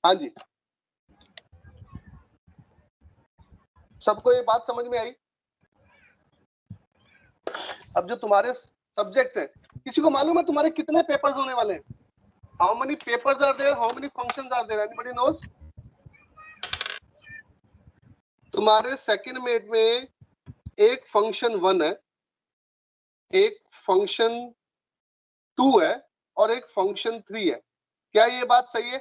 हाँ जी, सबको ये बात समझ में आई? अब जो तुम्हारे सब्जेक्ट हैं, किसी को मालूम है तुम्हारे कितने पेपर्स होने वाले हैं? How many papers are there, how many functions are there, anybody knows? तुम्हारे सेकंड मेट में एक फंक्शन 1 है, एक फंक्शन 2 है और एक फंक्शन 3 है। क्या ये बात सही है?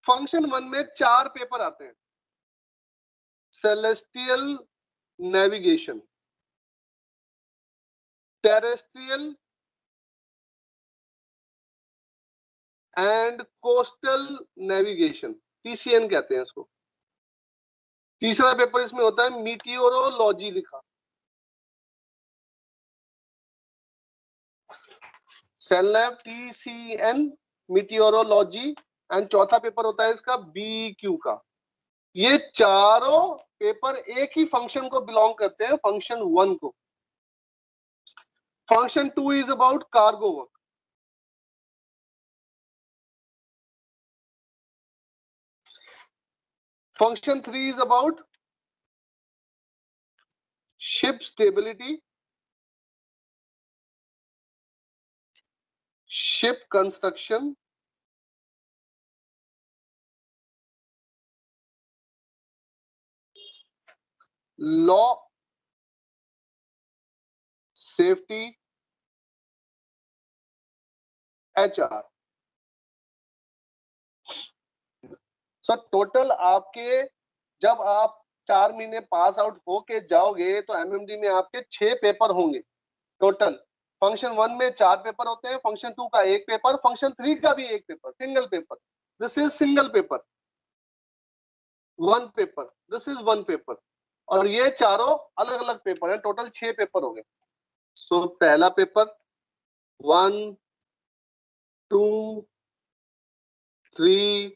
फंक्शन 1 में 4 पेपर आते हैं। Celestial navigation, terrestrial and coastal navigation, TCN कहते हैं इसको। तीसरा पेपर इसमें होता है मीटियोरोलॉजी लिखा, सेलनेव TCN मीटियोरोलॉजी, एंड चौथा पेपर होता है इसका BQ का। ये चारों पेपर एक ही फंक्शन को बिलोंग करते हैं, फंक्शन 1 को। Function 2 is about cargo work. Function 3 is about ship stability, ship construction, law, safety, HR। So total आपके, जब आप 4 महीने पास आउट होके जाओगे तो MMD में आपके 6 पेपर होंगे टोटल। फंक्शन 1 में 4 पेपर होते हैं, फंक्शन 2 का 1 पेपर, फंक्शन 3 का भी 1 paper, single paper. This is single paper, 1 paper, this is 1 paper. और ये चारों अलग अलग पेपर हैं, टोटल 6 पेपर हो गए। सो पहला पेपर 1 2 3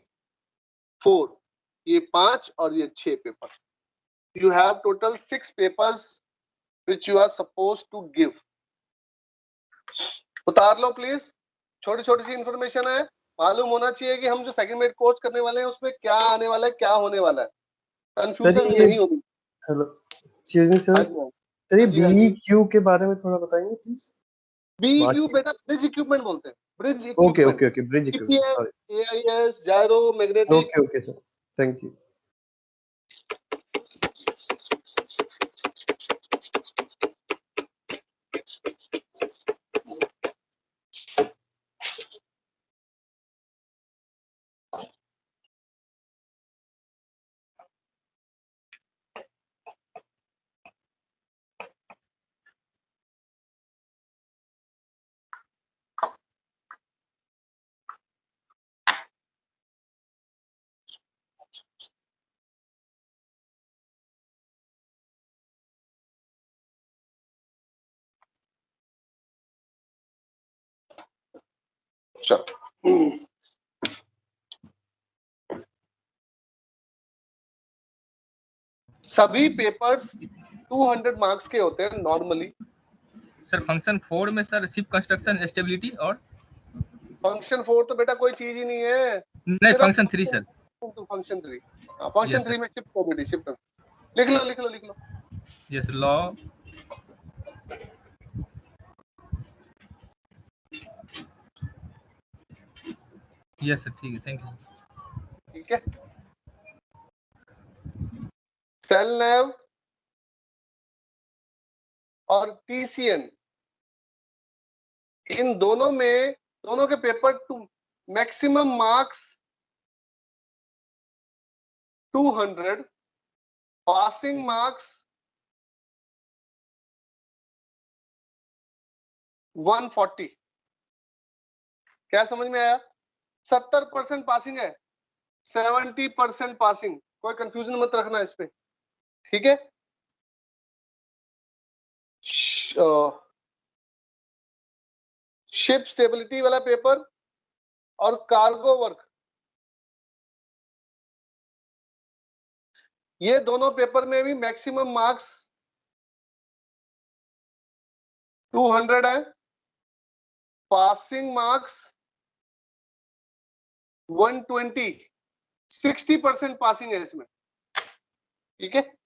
4, ये 5 और ये 6 paper. You have total 6 papers which you are supposed to give. उतार लो प्लीज, छोटी छोटी सी इंफॉर्मेशन है, मालूम होना चाहिए कि हम जो सेकंड मेड कोर्स करने वाले हैं उसमें क्या आने वाला है, क्या होने वाला है, कंफ्यूजन नहीं होगी। हेलो सर, ये BQ के बारे में थोड़ा बताएंगे प्लीज? BQ बेटा ब्रिज इक्विपमेंट बोलते हैं, bridge equipment. Okay bridge equipment, AIS, gyro, magnetic. Okay sir, thank you. सभी पेपर्स 200 मार्क्स के होते हैं नॉर्मली। सर फंक्शन 4 में सर शिप कंस्ट्रक्शन स्टेबिलिटी और फंक्शन 4 तो बेटा कोई चीज ही नहीं है। नहीं, फंक्शन 3 सर। फंक्शन 3, फंक्शन 3 में शिप स्टेबिलिटी, शिप लिख लो। यस, लॉ, यस सर, ठीक है, थैंक यू। ठीक है, सेलनेव और TCN, इन दोनों में, दोनों के paper maximum marks 200, passing marks 140। क्या समझ में आया? 70% पासिंग है, 70% पासिंग, कोई कंफ्यूजन मत रखना इस पे, ठीक है। शिप स्टेबिलिटी वाला पेपर और कार्गो वर्क, ये दोनों पेपर में भी मैक्सिमम मार्क्स 200 है, पासिंग मार्क्स 120, 60% पासिंग है इसमें, ठीक है।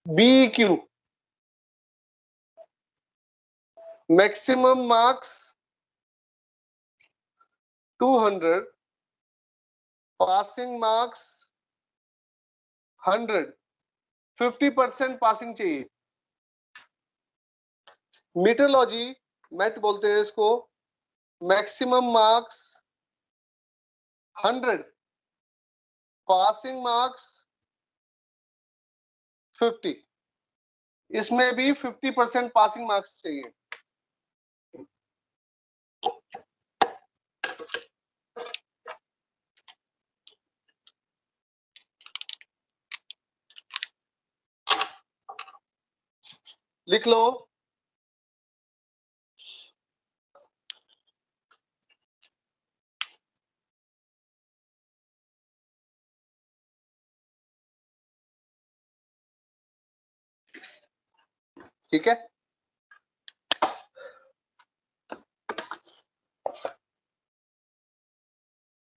BEQ maximum marks 200, passing marks 100, 50% passing चाहिए। मीटरलॉजी मेट बोलते हैं इसको, मैक्सिमम मार्क्स 100, पासिंग मार्क्स 50, इसमें भी 50% पासिंग मार्क्स चाहिए। लिख लो। ठीक है,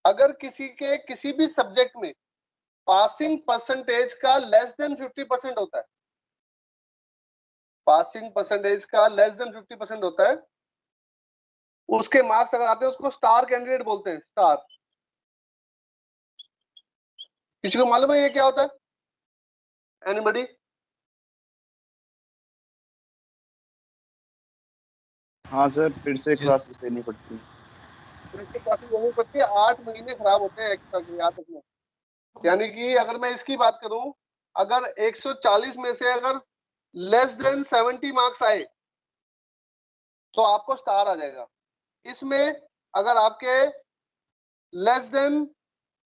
अगर किसी के किसी भी सब्जेक्ट में पासिंग परसेंटेज का लेस देन 50% होता है, पासिंग परसेंटेज का लेस देन 50% होता है, उसके मार्क्स अगर आते हैं उसको स्टार कैंडिडेट बोलते हैं। स्टार, किसी को मालूम है ये क्या होता है? एनीबॉडी? हाँ सर, फिर से क्लासेस लेनी पड़ती है। क्लासेस लेनी पड़ती है, 8 महीने खराब होते हैं एक्स्ट्रा के, याद रखना। यानी कि अगर मैं इसकी बात करूं, अगर 140 में से अगर लेस देन 70 मार्क्स आए तो आपको स्टार आ जाएगा। इसमें अगर आपके लेस देन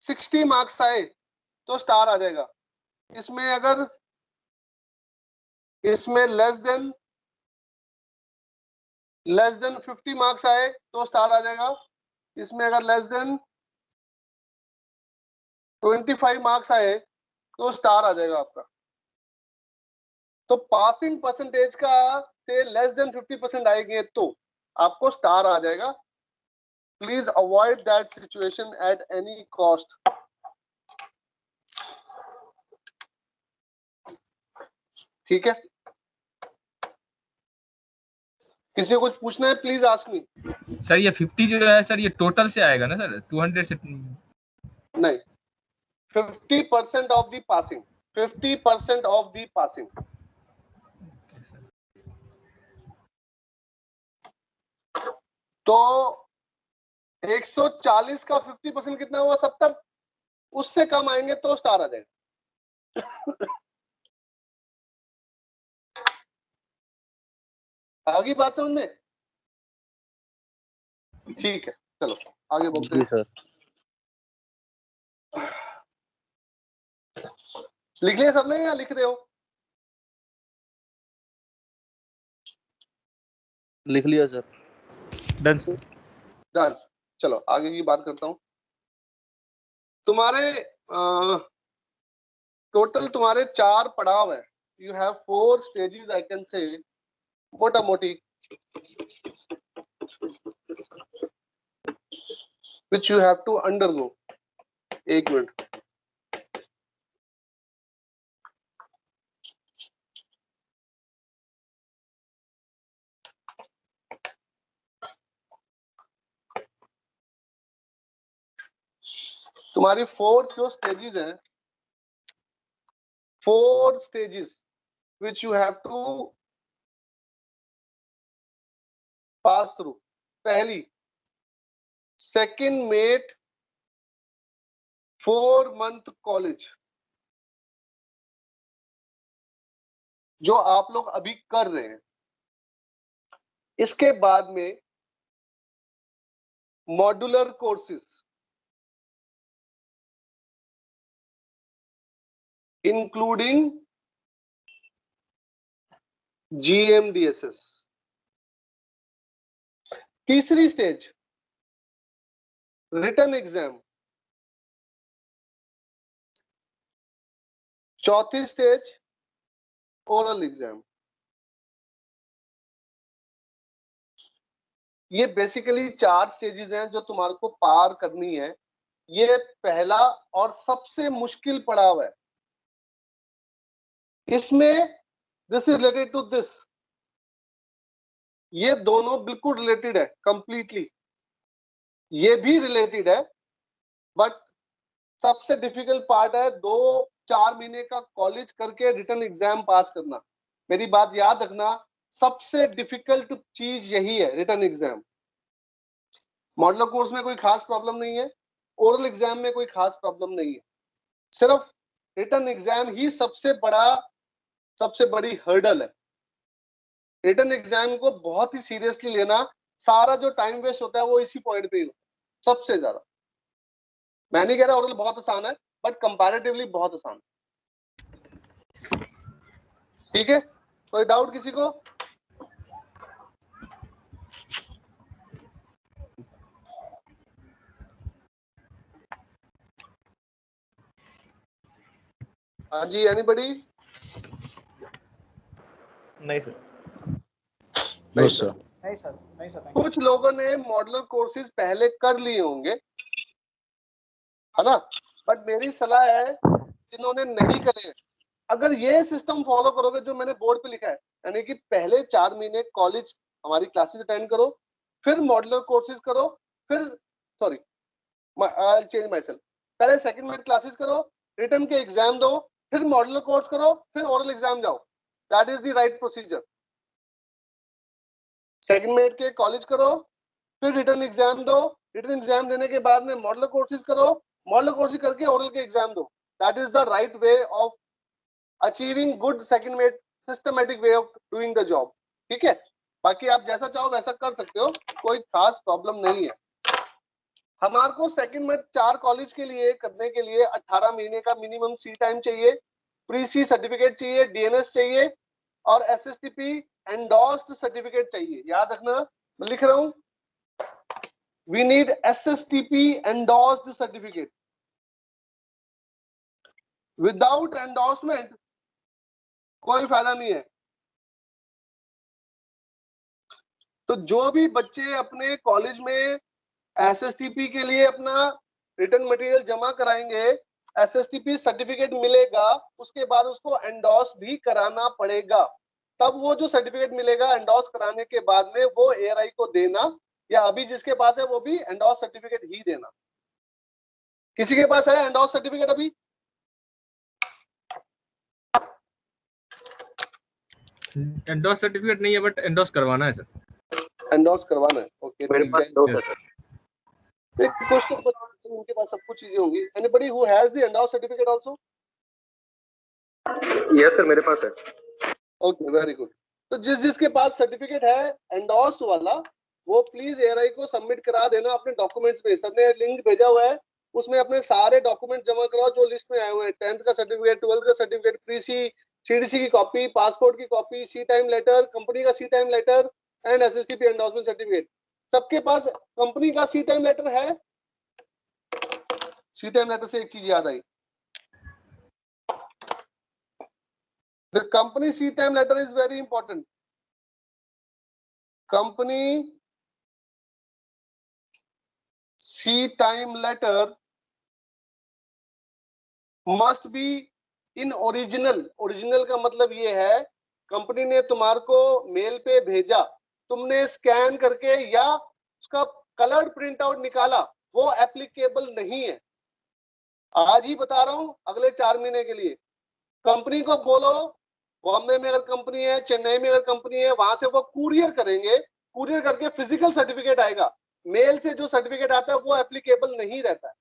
60 मार्क्स आए तो स्टार आ जाएगा। इसमें अगर इसमें लेस देन 50 मार्क्स आए तो स्टार आ जाएगा। इसमें अगर लेस देन 25 मार्क्स आए तो स्टार आ जाएगा आपका। तो पासिंग परसेंटेज का से लेस देन 50% आएंगे तो आपको स्टार आ जाएगा। Please avoid that situation at any cost. ठीक है, किसी को कुछ पूछना है प्लीज आस्क मी। सर ये 50 जो है सर, ये टोटल से आएगा ना सर? 200 से नहीं, 50% of the passing, 50% of the passing. तो 140 का 50% कितना हुआ? 70। उससे कम आएंगे तो स्टार आ जाएगा। आगे बात समझ में? ठीक है, चलो आगे बोलते हैं। सर, लिख लिया सबने या लिख रहे हो? लिख लिया सर। डन। डन। चलो आगे की बात करता हूं। तुम्हारे टोटल तुम्हारे 4 पड़ाव है। You have 4 stages I can say, मोटा मोटी, which you have to undergo। एक मिनट, तुम्हारी 4 जो स्टेजेस हैं, 4 stages which you have to pass through। पहली, सेकंड मेट 4 मंथ कॉलेज, जो आप लोग अभी कर रहे हैं। इसके बाद में मॉड्यूलर कोर्सेज इंक्लूडिंग GMDSS। तीसरी स्टेज रिटन एग्जाम, चौथी स्टेज ओरल एग्जाम। ये बेसिकली 4 स्टेजेस हैं जो तुम्हारे को पार करनी है। ये पहला और सबसे मुश्किल पड़ाव है। इसमें this is related to this, ये दोनों बिल्कुल रिलेटेड है, कंप्लीटली ये भी रिलेटेड है, बट सबसे डिफिकल्ट पार्ट है 2-4 महीने का कॉलेज करके रिटन एग्जाम पास करना। मेरी बात याद रखना, सबसे डिफिकल्ट चीज यही है, रिटन एग्जाम। मॉडल कोर्स में कोई खास प्रॉब्लम नहीं है, ओरल एग्जाम में कोई खास प्रॉब्लम नहीं है, सिर्फ रिटन एग्जाम ही सबसे बड़ी हर्डल है। रिटन एग्जाम को बहुत ही सीरियसली लेना, सारा जो टाइम वेस्ट होता है वो इसी पॉइंट पे ही होता है सबसे ज्यादा। मैं नहीं कह रहा ओरल बहुत आसान है, बट कंपैरेटिवली बहुत आसान है। ठीक है, कोई डाउट किसी को? हाँ जी, एनीबॉडी? नहीं सर। नहीं सर। नहीं सर, नहीं सर। कुछ लोगों ने मॉडलर कोर्सेज पहले कर लिए होंगे, है ना, बट मेरी सलाह है जिन्होंने नहीं करे, अगर ये सिस्टम फॉलो करोगे जो मैंने बोर्ड पे लिखा है, यानी कि पहले 4 महीने कॉलेज हमारी क्लासेस अटेंड करो, फिर मॉडलर कोर्सेज करो, फिर sorry I change my self, पहले सेकंड मिड क्लासेस करो, रिटर्न के एग्जाम दो, फिर मॉडलर कोर्स करो, फिर ओरल एग्जाम जाओ। That is the right procedure. Second mid के कॉलेज करो, फिर रिटर्न एग्जाम दो, रिटर्न एग्जाम देने के बाद में मॉडलर कोर्सेज करो, मॉडलर कोर्सेज करके ओरल के एग्जाम दो। That is the right way of achieving good second mid, systematic way of doing the job. ठीक है, बाकी आप जैसा चाहो वैसा कर सकते हो, कोई खास प्रॉब्लम नहीं है। हमारे को सेकंड में 4 कॉलेज के लिए करने के लिए 18 महीने का मिनिमम सी टाइम चाहिए, प्री सी सर्टिफिकेट चाहिए, डीएनएस चाहिए और एसएसटीपी एंडोर्स्ड सर्टिफिकेट चाहिए। याद रखना, मैं लिख रहा हूं, we need SSTP endorsed certificate. Without endorsement कोई फायदा नहीं है। तो जो भी बच्चे अपने कॉलेज में एसएसटीपी के लिए अपना रिटर्न मटेरियल जमा कराएंगे, एसएसटीपी सर्टिफिकेट मिलेगा, उसके बाद उसको एंडोर्स भी कराना पड़ेगा। तब वो जो सर्टिफिकेट मिलेगा एंडोर्स कराने के बाद में वो एआरआई को देना, या अभी जिसके पास है वो भी एंडोर्स सर्टिफिकेट ही देना। किसी के पास है एंडोर्स सर्टिफिकेट अभी? एंडोर्स सर्टिफिकेट नहीं है, बट एंडोर्स करवाना है सर। एंडोर्स करवाना है, ओके। मेरे पास 2 सर। एक क्वेश्चन बता, उनके पास सब कुछ चीजें होंगी। Anybody who has the endorse certificate also? Yes sir, मेरे पास है। Okay, very good. तो जिसके पास सर्टिफिकेट है एंडोर्स वाला, वो प्लीज एआरआई को सबमिट करा देना अपने डॉक्यूमेंट्स में। सर ने लिंक भेजा हुआ है, उसमें अपने सारे डॉक्यूमेंट जमा कराओ जो लिस्ट में आए हुए हैं। 10th का सर्टिफिकेट, 12th का सर्टिफिकेट, प्री सी, सीडीसी की कॉपी, पासपोर्ट की copy, sea time letter, company का sea time letter and SSTP endorsement certificate. सबके पास कंपनी का सी टाइम लेटर है? सी टाइम लेटर से एक चीज याद आई, the company C time letter is very important. Company C time letter must be in original. Original का मतलब ये है, कंपनी ने तुम्हारे को मेल पे भेजा, तुमने स्कैन करके या उसका कलर्ड प्रिंट आउट निकाला, वो एप्लीकेबल नहीं है। आज ही बता रहा हूं, अगले 4 महीने के लिए कंपनी को बोलो, बॉम्बे में अगर कंपनी है, चेन्नई में अगर कंपनी है, वहां से वो कुरियर करेंगे, कुरियर करके फिजिकल सर्टिफिकेट आएगा। मेल से जो सर्टिफिकेट आता है वो एप्लीकेबल नहीं रहता है।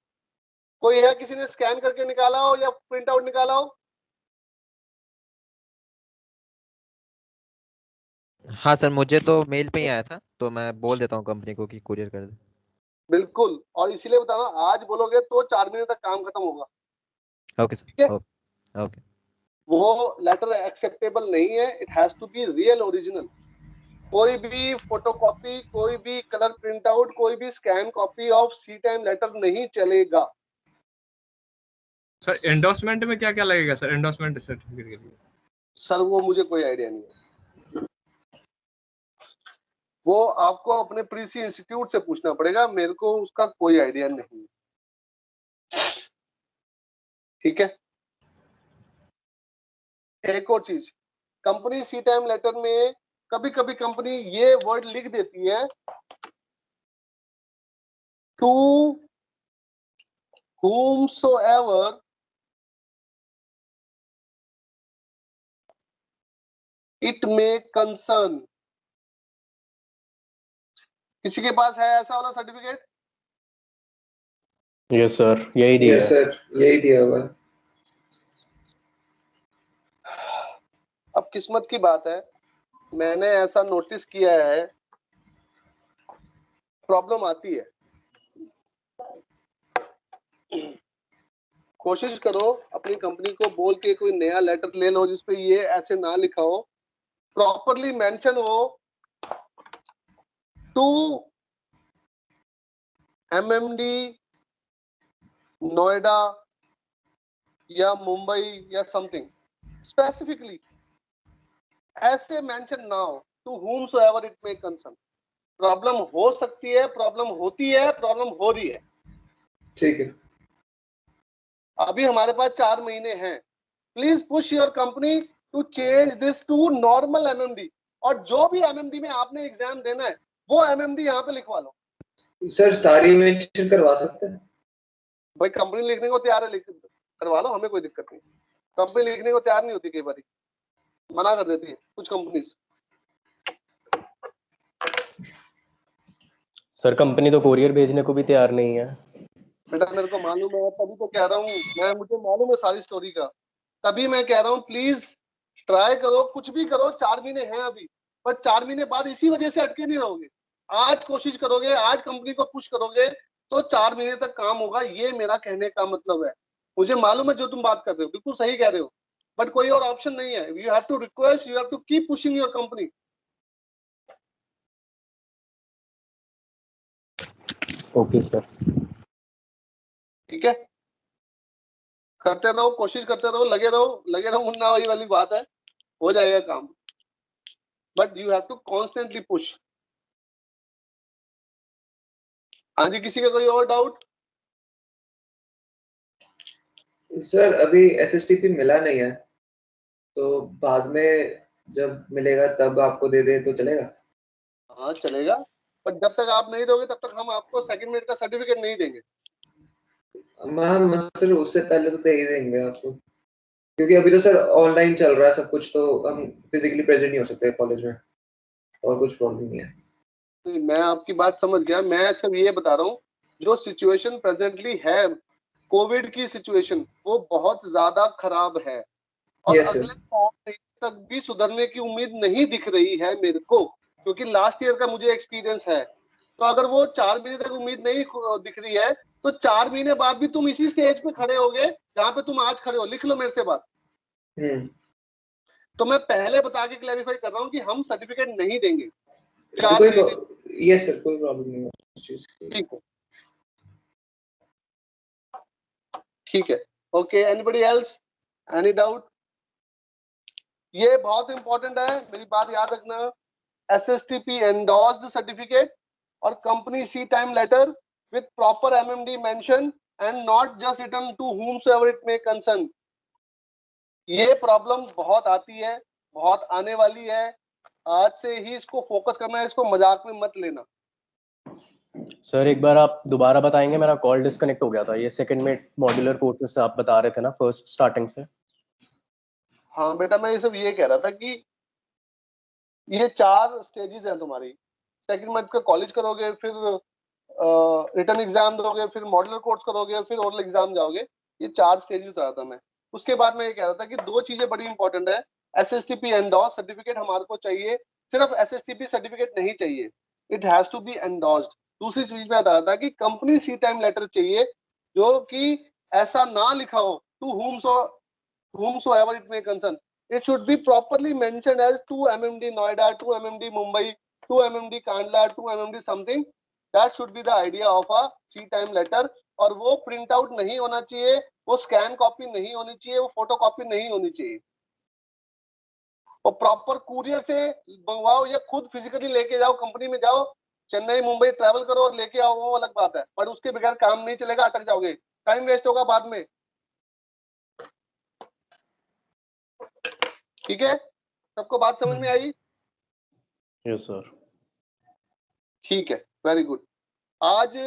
कोई है किसी ने स्कैन करके निकाला हो या प्रिंट आउट निकाला हो? हाँ सर, मुझे तो मेल पे ही आया था, तो मैं बोल देता हूँ कंपनी को कि कुरियर कर दे। बिल्कुल, और इसीलिए बता रहा हूं, आज बोलोगे तो 4 महीने तक काम खत्म होगा। ओके ठीक है? Sir, okay. वो लेटर एक्सेप्टेबल नहीं है, it has to be real original. कोई भी फोटोकॉपी, कोई भी कलर प्रिंट आउट, कोई भी scan copy of C time letter नहीं चलेगा। सर एंडोर्समेंट में क्या क्या लगेगा सर, एंडोर्समेंट सर्टिफिकेट के लिए? सर वो मुझे कोई आइडिया नहीं है, वो आपको अपने प्रीसी इंस्टीट्यूट से पूछना पड़ेगा, मेरे को उसका कोई आइडिया नहीं। ठीक है। एक और चीज, कंपनी सी टाइम लेटर में कभी कभी कंपनी ये वर्ड लिख देती है, to whomsoever it may concern। किसी के पास है ऐसा वाला सर्टिफिकेट? यस सर, यही दिया है। यस सर, यही दिया हुआ है। अब किस्मत की बात है, मैंने ऐसा नोटिस किया है, प्रॉब्लम आती है। कोशिश करो अपनी कंपनी को बोल के कोई नया लेटर ले लो जिसपे ये ऐसे ना लिखा हो, प्रॉपरली मेंशन हो, टू एमएमडी नोएडा या मुंबई या समथिंग, स्पेसिफिकली ऐसे मेंशन ना हो, to whomsoever it may concern। Problem हो सकती है, प्रॉब्लम होती है, प्रॉब्लम हो रही है। ठीक है। अभी हमारे पास 4 महीने हैं, please push your company to change this to normal MMD, और जो भी एमएमडी में आपने एग्जाम देना है वो एमएमडी यहाँ पे लिखवा लो। सर सारी मेंशन करवा सकते हैं? भाई कंपनी लिखने को तैयार है, करवा लो, हमें कोई दिक्कत नहीं। कंपनी लिखने को तैयार नहीं होती, कई बार मना कर देती है कुछ कंपनी। सर कंपनी तो कोरियर भेजने को भी तैयार नहीं है। बेटा मेरे को मालूम है, तभी तो कह रहा हूँ, मुझे मालूम है सारी स्टोरी का, तभी मैं कह रहा हूँ प्लीज ट्राई करो, कुछ भी करो। 4 महीने हैं अभी, पर 4 महीने बाद इसी वजह से अटके नहीं रहोगे। आज कोशिश करोगे, आज कंपनी को पुश करोगे तो 4 महीने तक काम होगा, ये मेरा कहने का मतलब है। मुझे मालूम है जो तुम बात कर रहे हो, बिल्कुल सही कह रहे हो, बट कोई और ऑप्शन नहीं है। You have to request, you have to keep pushing your company. Okay sir. ठीक है, करते रहो, कोशिश करते रहो, लगे रहो मुन्ना, वही वाली बात है, हो जाएगा काम, but you have to constantly push. हाँ जी, किसी का कोई और डाउट? सर अभी एसएसटीपी मिला नहीं है, तो बाद में जब मिलेगा तब आपको दे दे तो चलेगा? हाँ चलेगा, पर जब तक आप नहीं दोगे तब तक हम आपको सेकंड मिनट का सर्टिफिकेट नहीं देंगे। हम सर उससे पहले तो दे ही देंगे आपको, क्योंकि अभी तो सर ऑनलाइन चल रहा है सब कुछ, तो हम फिजिकली प्रेजेंट नहीं हो सकते कॉलेज में, और कुछ प्रॉब्लम नहीं है। नहीं, मैं आपकी बात समझ गया, मैं सिर्फ ये बता रहा हूँ जो सिचुएशन प्रेजेंटली है, कोविड की सिचुएशन, वो बहुत ज्यादा खराब है, और Yes, sir. अगले 4 महीने तक भी सुधरने की उम्मीद नहीं दिख रही है मेरे को, क्योंकि लास्ट ईयर का मुझे एक्सपीरियंस है। तो अगर वो 4 महीने तक उम्मीद नहीं दिख रही है, तो 4 महीने बाद भी तुम इसी स्टेज पे खड़े होगे जहां पे तुम आज खड़े हो। लिख लो मेरे से बात। तो मैं पहले बता के क्लैरिफाई कर रहा हूँ कि हम सर्टिफिकेट नहीं देंगे 4 महीने। यस सर, कोई प्रॉब्लम नहीं है। ठीक है, ठीक है, okay. Anybody else, any doubt? ये बहुत इंपॉर्टेंट है, मेरी बात याद रखना। एसएसटीपी एंडोर्स्ड सर्टिफिकेट और company C time letter with proper MMD mention and not just written to whomsoever it may concern। ये प्रॉब्लम बहुत आती है, बहुत आने वाली है, आज से ही इसको फोकस करना है, इसको मजाक में मत लेना। सर एक बार आप दोबारा बताएंगे, मेरा कॉल डिस्कनेक्ट हो गया था। ये सेकंड में मॉड्यूलर कोर्सेज से आप बता रहे थे ना, फर्स्ट स्टार्टिंग से। हाँ बेटा, मैं ये सब ये कह रहा था कि ये 4 स्टेजेस हैं तुम्हारी। सेकंड मंथ का कॉलेज करोगे, फिर रिटर्न एग्जाम दोगे, फिर मॉड्यूलर कोर्स करोगे, फिर ओरल एग्जाम जाओगे। ये 4 स्टेजेस बता रहा था मैं। उसके बाद मैं ये कह रहा था कि 2 चीजें बड़ी इंपॉर्टेंट है। एसएसटीपी एंडोर्स सर्टिफिकेट हमारे को चाहिए, सिर्फ एसएसटीपी सर्टिफिकेट नहीं चाहिए, it has to be endorsed. दूसरी चीज मैं बता रहा था कि कंपनी सी टाइम लेटर चाहिए, जो कि ऐसा ना लिखा हो to whomsoever it may concern। it should be properly mentioned as 2 MMD Noida, 2 MMD Mumbai, 2 MMD Kandla, 2 MMD something. That should be the idea of a C time letter. और वो print out नहीं होना चाहिए, वो scan copy नहीं होनी चाहिए, वो फोटो कॉपी नहीं होनी चाहिए। और प्रॉपर कुरियर से मंगवाओ या खुद फिजिकली लेके जाओ, कंपनी में जाओ, चेन्नई मुंबई ट्रैवल करो और लेके आओ, वो अलग बात है, पर उसके बगैर काम नहीं चलेगा, अटक जाओगे, टाइम वेस्ट होगा बाद में। ठीक है, सबको बात समझ में आई? Yes sir. ठीक है, वेरी गुड। आज